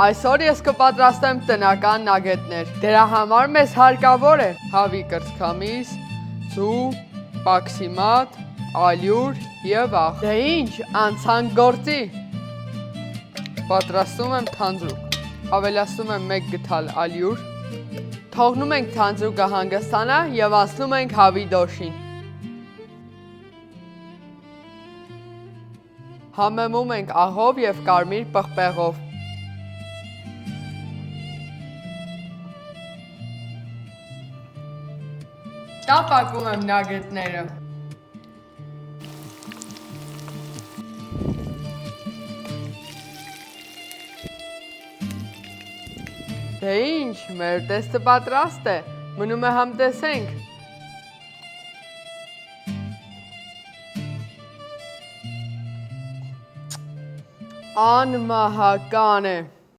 Այսօր ես կպատրաստեմ տնական նագետներ։ Դրա համար մեզ հարկավոր է հավի կրծքամիս, ձու, պաքսիմատ, ալյուր և աղ։ Դե ինչ, անցանք գործի։ Պատրաստում եմ թանձրուկ։ Ավելացնում եմ 1 գդալ ալյուր։ Թողնում ենք թանձրուկը հանգստանա և անցնում ենք հավի դոշին։ Համեմում ենք աղով և կարմիր պղպեղով։ Տապակում եմ նագետները։ Դե ինչ, մեր ուտեստը պատրաստ է, մնում է համտեսենք։ Անմահական է։